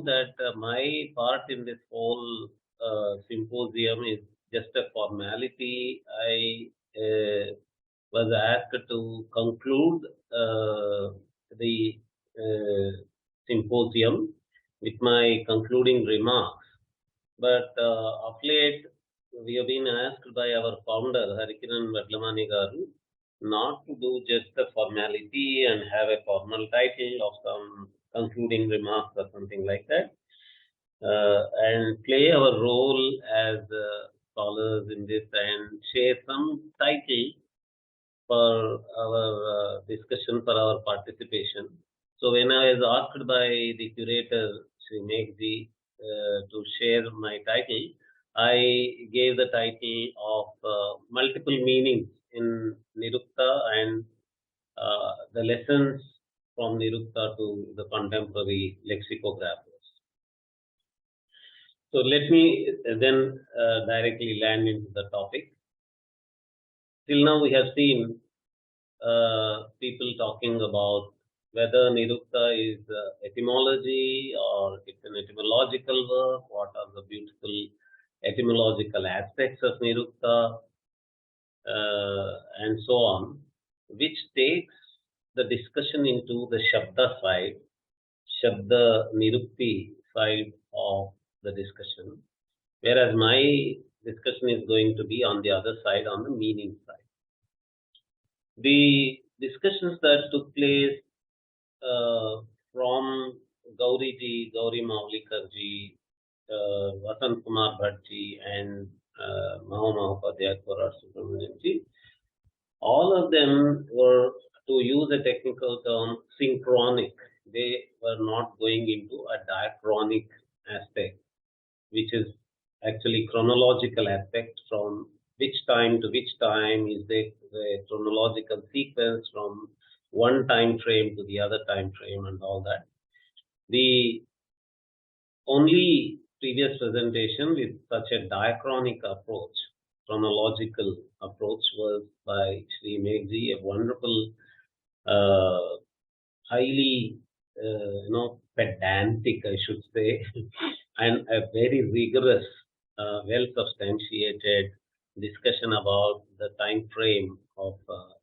that my part in this whole symposium is just a formality. I was asked to conclude the symposium with my concluding remarks. But of late, we have been asked by our founder, Harikiran Vadlamani Garu, not to do just a formality and have a formal title of some concluding remarks or something like that, and play our role as scholars in this and share some title for our discussion, for our participation. So when I was asked by the curator, Sri Meghji, to share my title, I gave the title of multiple meanings in Nirukta and the lessons from Nirukta to the contemporary lexicographers. So let me then directly land into the topic. Till now we have seen people talking about whether Nirukta is etymology or it's an etymological work, what are the beautiful etymological aspects of Nirukta, and so on, which takes the discussion into the Shabda side, Shabda Nirukti side of the discussion, whereas my discussion is going to be on the other side, on the meaning side. The discussions that took place from Gauri Maulikarji, Vasant Kumar Bhattji, and Mahopadhyay Subramanianji, all of them were, to use a technical term, synchronic. They were not going into a diachronic aspect, which is actually chronological aspect, from which time to which time is the chronological sequence from one time frame to the other time frame and all that. The only previous presentation with such a diachronic approach, chronological approach, was by Sri Meghji, a wonderful, highly pedantic, I should say, and a very rigorous, well substantiated discussion about the time frame of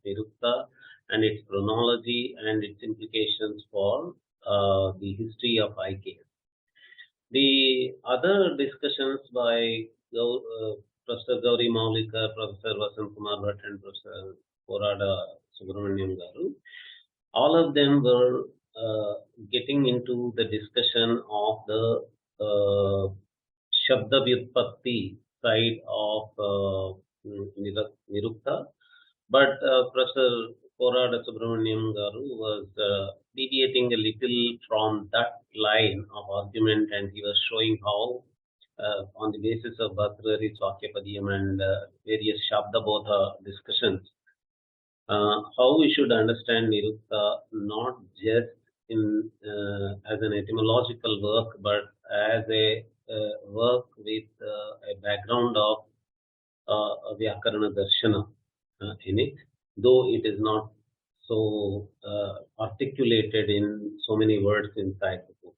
Nirukta and its chronology and its implications for the history of IK. The other discussions by Professor Gauri Maulikar, Professor Vasant Kumar Bhatt, and Professor Porada Subramaniam Garu, all of them were getting into the discussion of the Shabda Vyutpatti side of Nirukta, but Professor Porada Subramaniam Garu was deviating a little from that line of argument, and he was showing how, on the basis of Bhatrari, Swakyapadiyam, and various Shabdabodha discussions, how we should understand Nirukta, not just in as an etymological work, but as a work with a background of Vyakarana Darshana in it, though it is not so articulated in so many words inside the book.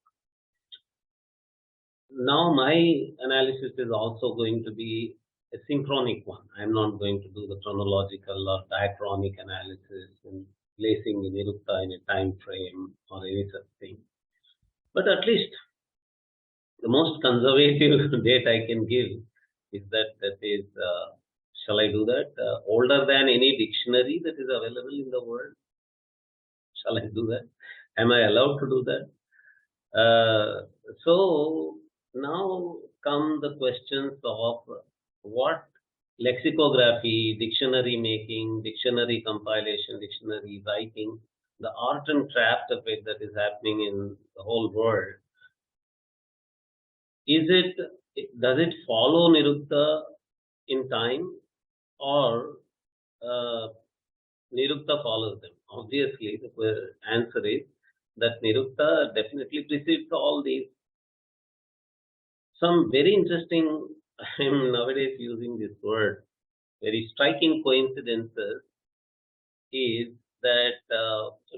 Now my analysis is also going to be a synchronic one. I'm not going to do the chronological or diachronic analysis and placing Nirukta in a time frame or any such thing. But at least the most conservative date I can give is that is, shall I do that? Older than any dictionary that is available in the world. Shall I do that? Am I allowed to do that? So now come the questions of what lexicography, dictionary making, dictionary compilation, dictionary writing, the art and craft of it that is happening in the whole world. Does it follow Nirukta in time, or Nirukta follows them? Obviously, the answer is that Nirukta definitely precedes all these. Some very interesting, I'm nowadays using this word, very striking coincidences is that,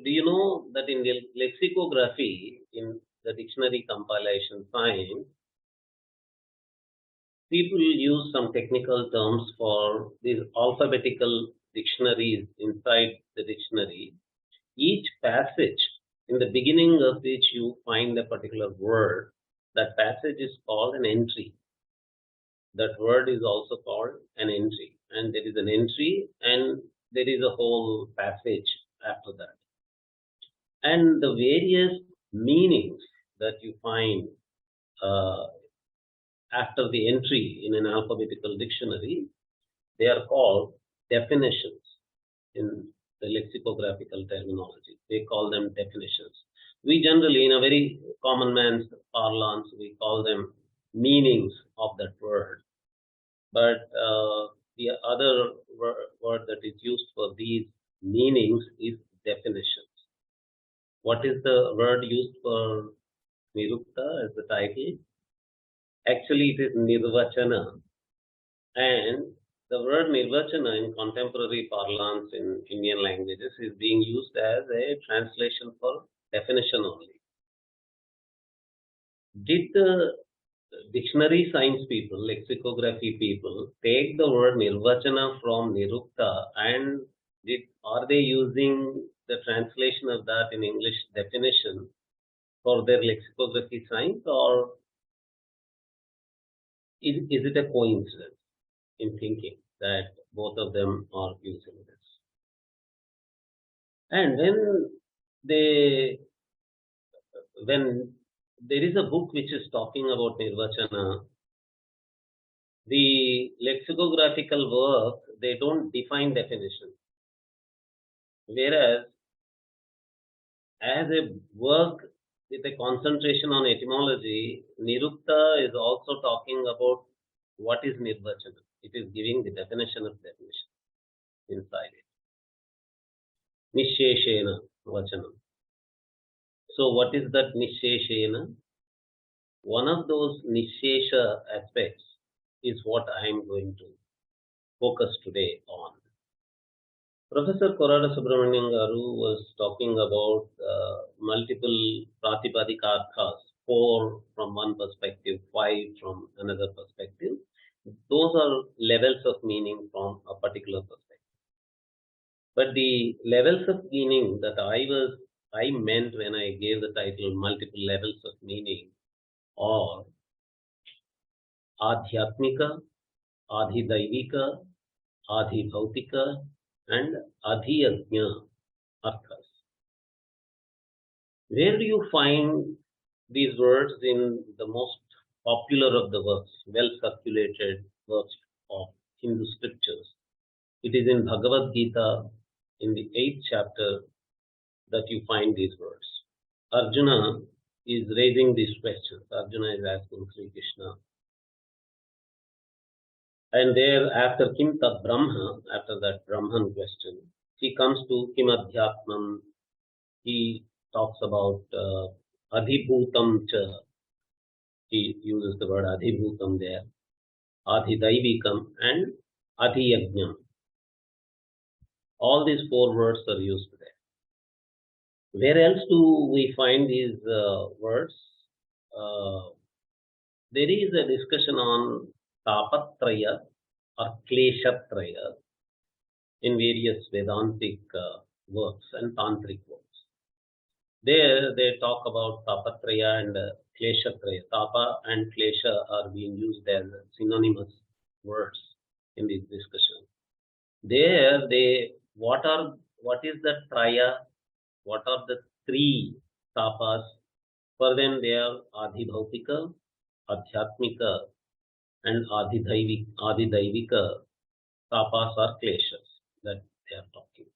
do you know that in the lexicography, in the dictionary compilation science, people use some technical terms for these alphabetical dictionaries inside the dictionary. Each passage, in the beginning of which you find a particular word, that passage is called an entry. That word is also called an entry. And there is an entry and there is a whole passage after that. And the various meanings that you find after the entry in an alphabetical dictionary, they are called definitions in the lexicographical terminology. They call them definitions. We generally, in a very common man's parlance, we call them meanings of that word. But the other word that is used for these meanings is definitions. What is the word used for Nirukta as the title? Actually, it is Nirvachana. And the word Nirvachana in contemporary parlance in Indian languages is being used as a translation for definition only. Did the dictionary science people, lexicography people, take the word Nirvachana from Nirukta and are they using the translation of that in English definition for their lexicography science, or is it a coincidence in thinking that both of them are using this? And when there is a book which is talking about Nirvachana, the lexicographical work, they don't define definition. Whereas, as a work with a concentration on etymology, Nirukta is also talking about what is Nirvachana. It is giving the definition of definition inside it. Nisheshena Vachanam. So what is that Nisheshena? One of those Nishesha aspects is what I am going to focus today on. Professor Korada Subramanian Garu was talking about multiple Pratipadika-arthas, 4 from one perspective, 5 from another perspective. Those are levels of meaning from a particular perspective. But the levels of meaning that I meant when I gave the title multiple levels of meaning are Adhyatmika, Adhidaivika, Adhibhautika, and Adhiyajna arthas. Where do you find these words in the most popular of the works, well circulated works of Hindu scriptures? It is in Bhagavad Gita, in the 8th chapter, that you find these words. Arjuna is raising these questions. Arjuna is asking Sri Krishna. And there, after Kim Tat Brahma, after that Brahman question, he comes to Kim Adhyatmam. He talks about Adhibhutam cha. He uses the word Adhibhutam there. Adhidaivikam and Adhiyajnam. All these 4 words are used there. Where else do we find these words? There is a discussion on Tapatraya or Kleshatraya in various Vedantic works and Tantric works. There they talk about Tapatraya and Kleshatraya. Tapa and Klesha are being used as synonymous words in this discussion. There what is the Traya? What are the 3 tapas? For them they are Adhibhautika, Adhyatmika, and Adidaivika tapas or kleshas that they are talking.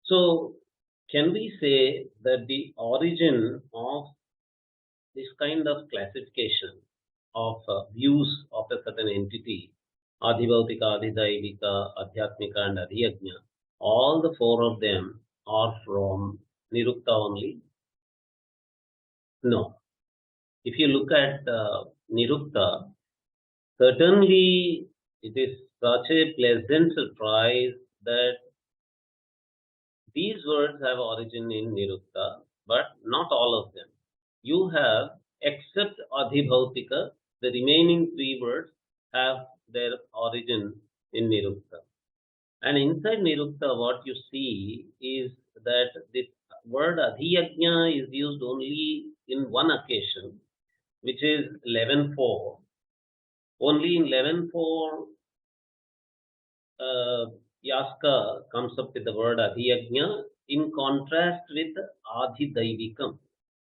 So, can we say that the origin of this kind of classification of views of a certain entity, Adhibhautika, Adidaivika, Adhyatmika, and Adhiyajna, all the 4 of them are from Nirukta only? No. If you look at Nirukta, certainly it is such a pleasant surprise that these words have origin in Nirukta, but not all of them. You have, except Adhibhautika, the remaining three words have their origin in Nirukta. And inside Nirukta, what you see is that this word Adhiyajna is used only in one occasion, which is 11.4. Only in 11.4, Yāska comes up with the word Adhiyajna in contrast with Adhidaivikam,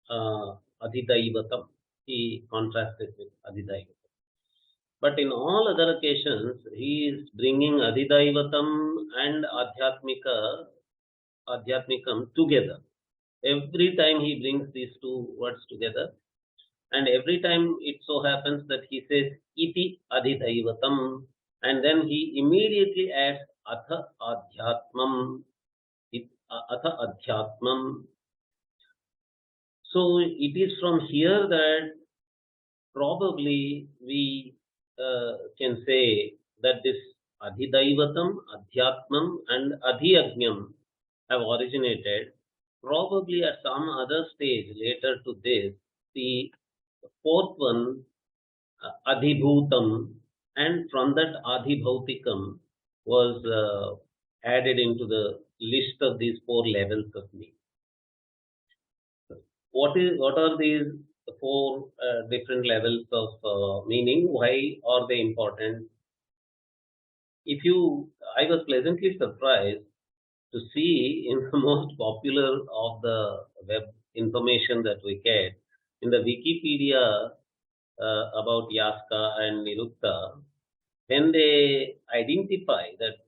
Adhidaivatam. He contrasted with Adhidaivatam. But in all other occasions, he is bringing Adhidaivatam and Adhyatmikam together. Every time he brings these two words together, and every time it so happens that he says iti adhidaivatam, and then he immediately adds atha adhyatmam, atha adhyatmam. So it is from here that probably we can say that this adhidaivatam, adhyatmam, and adhiyajnam have originated. Probably at some other stage later to this, the fourth one, adhibhutam, and from that adhibhautikam was added into the list of these four levels of meaning. What are these four different levels of meaning? Why are they important? I was pleasantly surprised to see in the most popular of the web information that we get in the Wikipedia about Yāska and Nirukta, when they identify that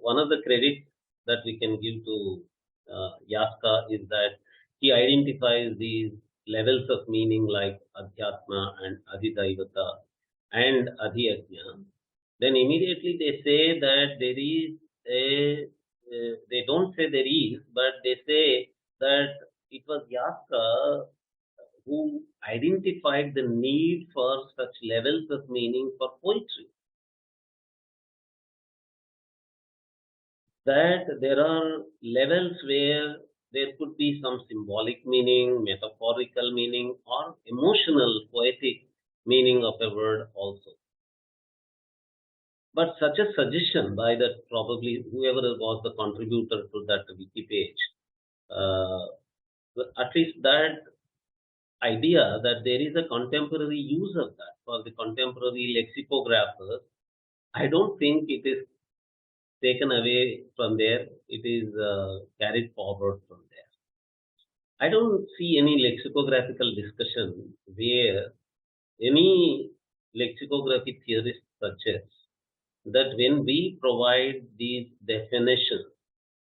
one of the credits that we can give to Yāska is that he identifies these levels of meaning like Adhyatma and Adhidaivata and Adhiyajna. Then immediately they say that there is they don't say there is, but they say that it was Yāska who identified the need for such levels of meaning for poetry. That there are levels where there could be some symbolic meaning, metaphorical meaning, or emotional, poetic meaning of a word also. But such a suggestion by that probably whoever was the contributor to that wiki page, at least that idea that there is a contemporary use of that for the contemporary lexicographers, I don't think it is taken away from there. It is carried forward from there. I don't see any lexicographical discussion where any lexicography theorist suggests that when we provide these definitions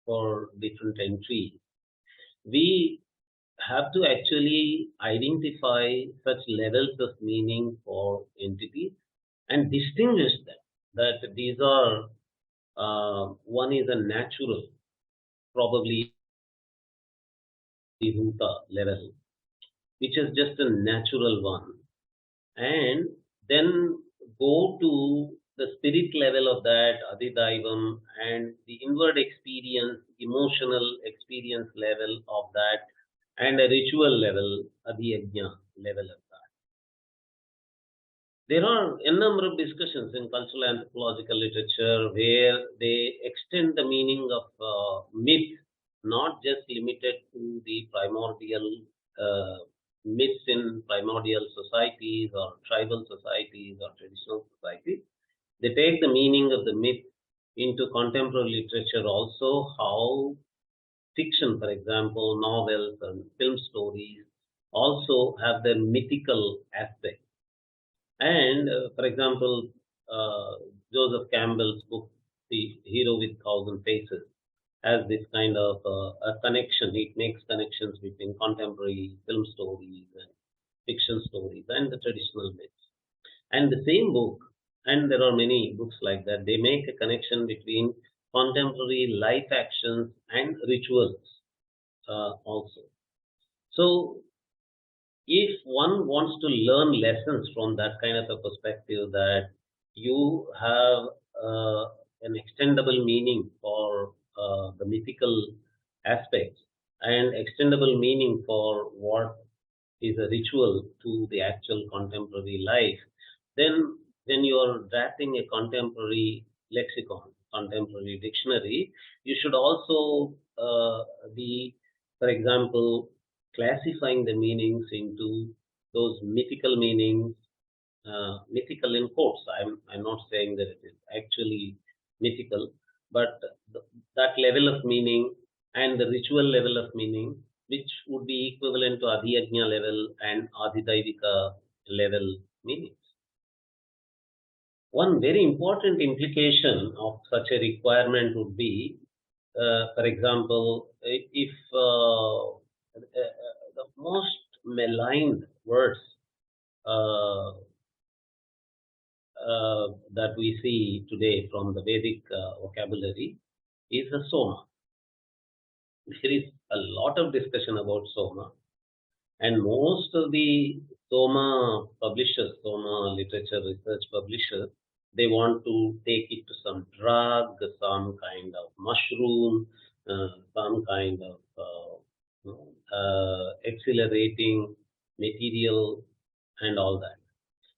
for different entries, we have to actually identify such levels of meaning for entities and distinguish them. That these are one is a natural, probably Bhuta level, which is just a natural one, and then go to the spirit level of that Adhidaivam and the inward experience, emotional experience level of that, and a ritual level, Adhiyajna level of that. There are a number of discussions in cultural anthropological literature where they extend the meaning of myth, not just limited to the primordial myths in primordial societies or tribal societies or traditional societies. They take the meaning of the myth into contemporary literature also, how fiction, for example, novels and film stories also have their mythical aspect. And for example, Joseph Campbell's book, The Hero with Thousand Faces, has this kind of a connection. It makes connections between contemporary film stories and fiction stories and the traditional myths. And the same book, and there are many books like that, they make a connection between contemporary life actions and rituals also. So if one wants to learn lessons from that kind of a perspective, that you have an extendable meaning for the mythical aspects, and extendable meaning for what is a ritual to the actual contemporary life, then when you are drafting a contemporary lexicon, contemporary dictionary, you should also be, for example, classifying the meanings into those mythical meanings, mythical in quotes. I'm not saying that it is actually mythical, but that level of meaning and the ritual level of meaning, which would be equivalent to Adhyajna level and Adhidaivika level meanings. One very important implication of such a requirement would be, for example, if the most maligned words that we see today from the Vedic vocabulary is the Soma. There is a lot of discussion about Soma, and most of the Soma publishers, Soma literature research publishers, they want to take it to some drug, some kind of mushroom, some kind of accelerating material, and all that.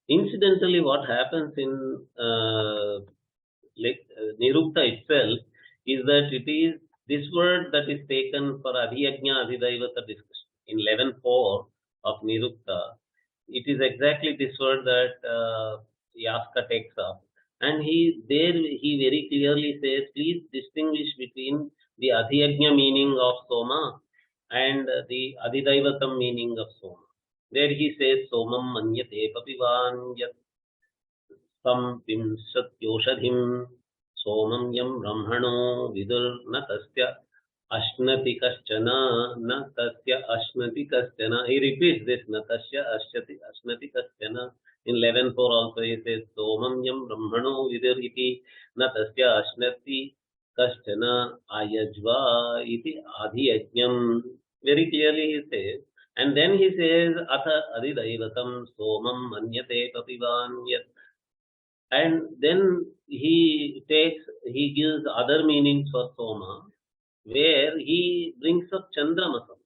Incidentally, what happens in Nirukta itself is that it is this word that is taken for Adhyajna Adhidaivata discussion in 11.4 of Nirukta. It is exactly this word that Yāska takes up, and he very clearly says, please distinguish between the Adhyajna meaning of Soma and the Adhidaivatam meaning of Soma. There he says, Somam manyate papivan yat tam vimsatyaushadhim somam yam brahmano vidur na tasya ashnati kaschana na tasya ashnati kaschana. He repeats this, na tasya ashnati kaschana. In 11.4 also he says, Somam yam brahmano vidur iti na tasya ashnati kaschana ayajva iti adhiyajnam. Very clearly he says. And then he says, Atha adhidaivatam somam manyate papivan yat. And then he gives other meanings for Soma, where he brings up Chandramasam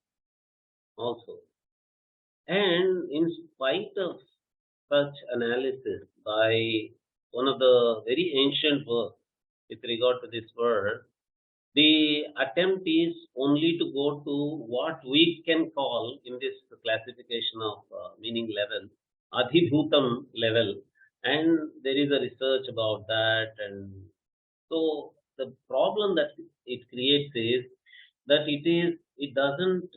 also. And in spite of such analysis by one of the very ancient works with regard to this word, the attempt is only to go to what we can call in this classification of meaning level, Adhibhutam level, and there is a research about that. And so the problem that it creates is that it doesn't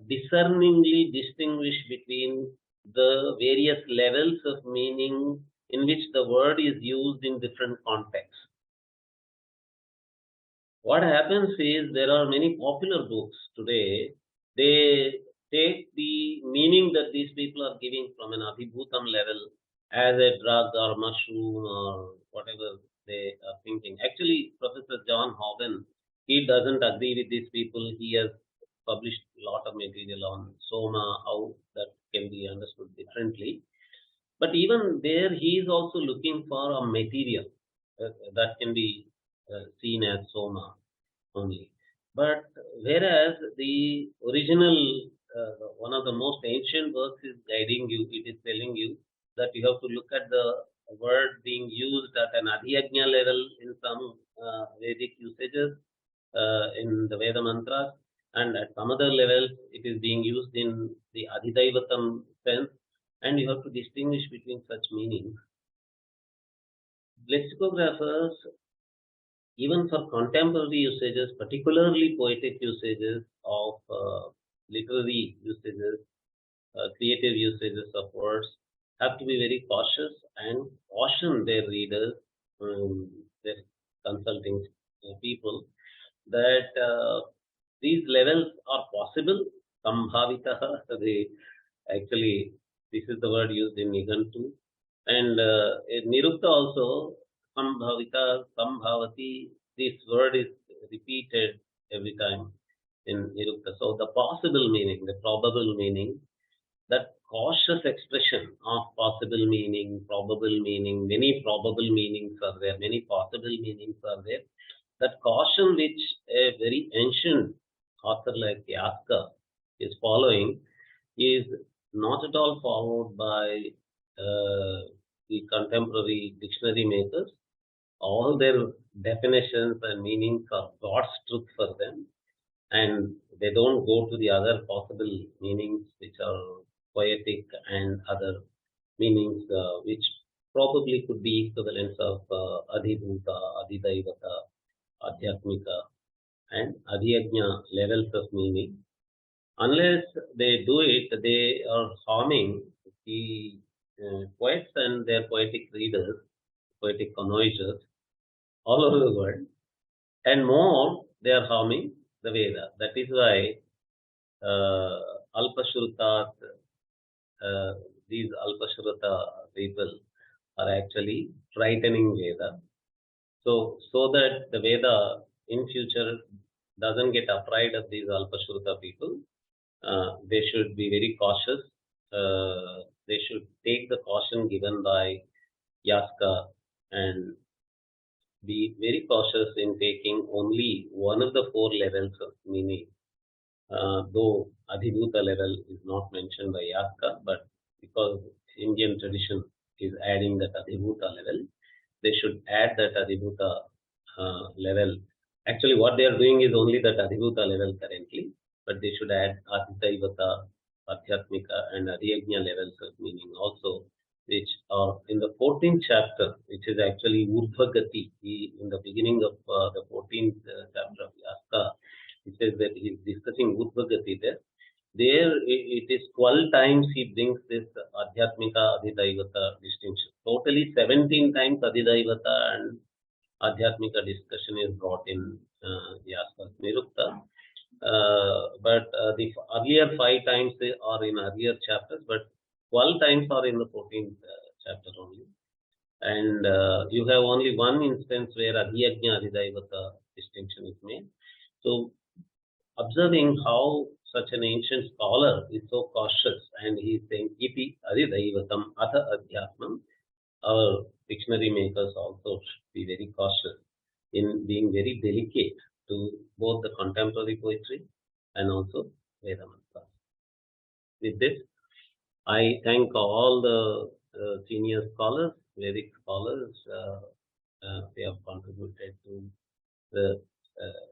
discerningly distinguish between the various levels of meaning in which the word is used in different contexts. What happens is there are many popular books today. They take the meaning that these people are giving from an Adhibhutam level as a drug or mushroom or whatever they are thinking. Actually, Professor John Hogan, he doesn't agree with these people. He has published a lot of material on Soma, how that can be understood differently. But even there, he is also looking for a material that can be seen as Soma only. But whereas the original, one of the most ancient works is guiding you, it is telling you that you have to look at the word being used at an Adhyajna level in some Vedic usages, in the Veda mantras, and at some other levels it is being used in the Adhidaivatam sense, and you have to distinguish between such meanings. Lexicographers, even for contemporary usages, particularly poetic usages of literary usages, creative usages of words, have to be very cautious and caution their readers, their consulting people, that these levels are possible. Sambhavitaha, actually, this is the word used in Nigantu. And in Nirukta also, Sambhavita, Sambhavati, this word is repeated every time in Nirukta. So the possible meaning, the probable meaning, that cautious expression of possible meaning, probable meaning, many probable meanings are there, many possible meanings are there. That caution which a very ancient author like Yāska is following is not at all followed by the contemporary dictionary makers. All their definitions and meanings are God's truth for them, and they don't go to the other possible meanings which are poetic and other meanings which probably could be equivalents of adhibhuta, adhidaivata, adhyatmika, and adhyajna levels of meaning. Unless they do it, they are harming the poets and their poetic readers, poetic connoisseurs all over the world, and more they are harming the Veda. That is why Alpashrutat, these Alpashrata people are actually frightening Veda. So that the Veda in future doesn't get afraid of these Alpashruta people, they should be very cautious. They should take the caution given by Yāska and be very cautious in taking only one of the four levels of meaning. Though Adhibhuta level is not mentioned by Yāska, but because Indian tradition is adding that Adhibhuta level, they should add that Adhibhuta level. Actually, what they are doing is only that Adhibhuta level currently, but they should add Adhidaivata, Adhyatmika, and Adhyajna levels of meaning also, which are in the 14th chapter, which is actually Urdhvagati. In the beginning of the 14th chapter of Yāska, it says that he is discussing Urdhvagati there. There it is 12 times he brings this Adhyatmika, Adhidaivata distinction. Totally 17 times Adhidaivata and Adhyatmika discussion is brought in Yāska's Nirukta. But the earlier 5 times they are in earlier chapters, but 12 times are in the 14th chapter only. And you have only one instance where Adhyajna Adhidaivata distinction is made. So, observing how such an ancient scholar is so cautious, and he is saying, Iti Adhidaivatam Atha Adhyatmam, our dictionary makers also should be very cautious in being very delicate to both the contemporary poetry and also Veda mantras. With this, I thank all the senior scholars, Vedic scholars. They have contributed to the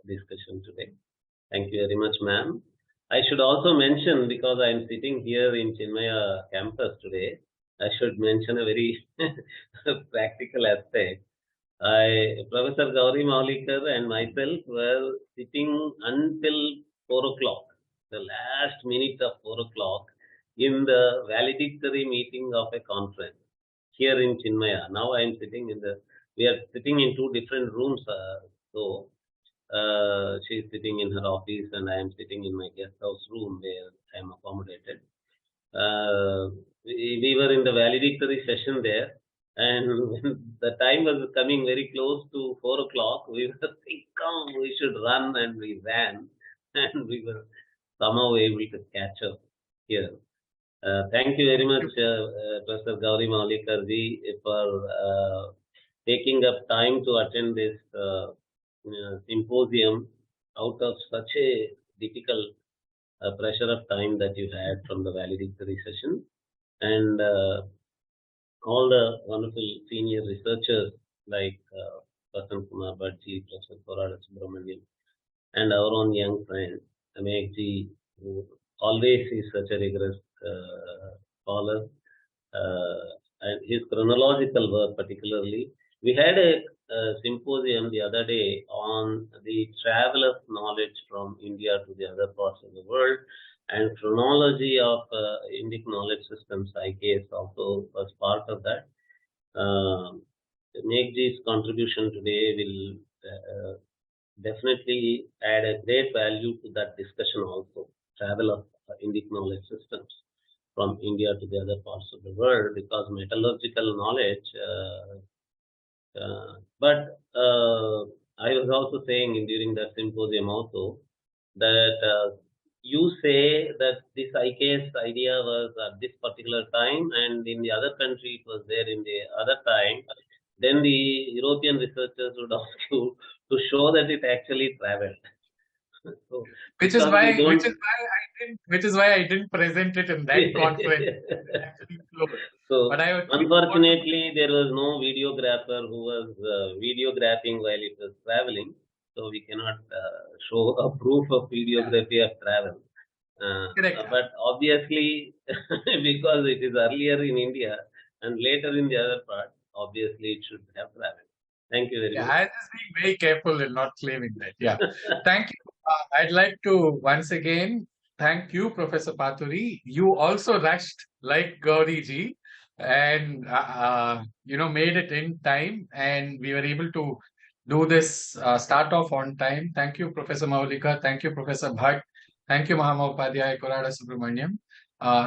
discussion today. Thank you very much, ma'am. I should also mention, because I am sitting here in Chinmaya campus today, I should mention a very practical aspect. Professor Gauri Maulikar and myself were sitting until 4 o'clock, the last minute of 4 o'clock, in the valedictory meeting of a conference here in Chinmaya. Now I am sitting we are sitting in two different rooms. So she is sitting in her office and I am sitting in my guest house room where I am accommodated. We were in the valedictory session there, and when the time was coming very close to 4 o'clock, we were saying, come, we should run, and we ran, and we were somehow able to catch up here. Thank you very much, Professor Gauri Maulikarji, for taking up time to attend this symposium out of such a difficult pressure of time that you had from the valedictory session, and all the wonderful senior researchers like Prasan Kumar Bhattji, Professor Korada Subramanian, and our own young friend Amekji, who always is such a rigorous scholar, and his chronological work particularly. We had a symposium the other day on the traveler's knowledge from India to the other parts of the world, and chronology of Indic knowledge systems. IKS also was part of that. Megji's contribution today will definitely add a great value to that discussion also. Travel of Indic knowledge systems from India to the other parts of the world, because metallurgical knowledge. But I was also saying during that symposium also that you say that this IKS idea was at this particular time, and in the other country it was there in the other time. Then the European researchers would ask you to show that it actually traveled. So Which is because why, we don't. which is why I didn't present it in that conference. It actually flowed. So But I didn't want to. unfortunately, there was no videographer who was videographing while it was traveling. So we cannot show a proof of Yeah, videography of travel. Uh, correct. but obviously, because it is earlier in India and later in the other part, obviously it should have traveled. Thank you very Yeah, much. I just being very careful in not claiming that. Yeah. Thank you. I'd like to once again thank you, Professor Paturi. You also rushed like Gauri ji and made it in time, and we were able to do this start off on time. Thank you, Professor Maulika. Thank you, Professor Bhatt. Thank you, Mahama Korada Subramaniam.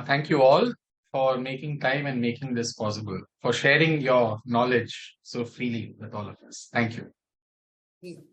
Thank you all for making time and making this possible, for sharing your knowledge so freely with all of us. Thank you.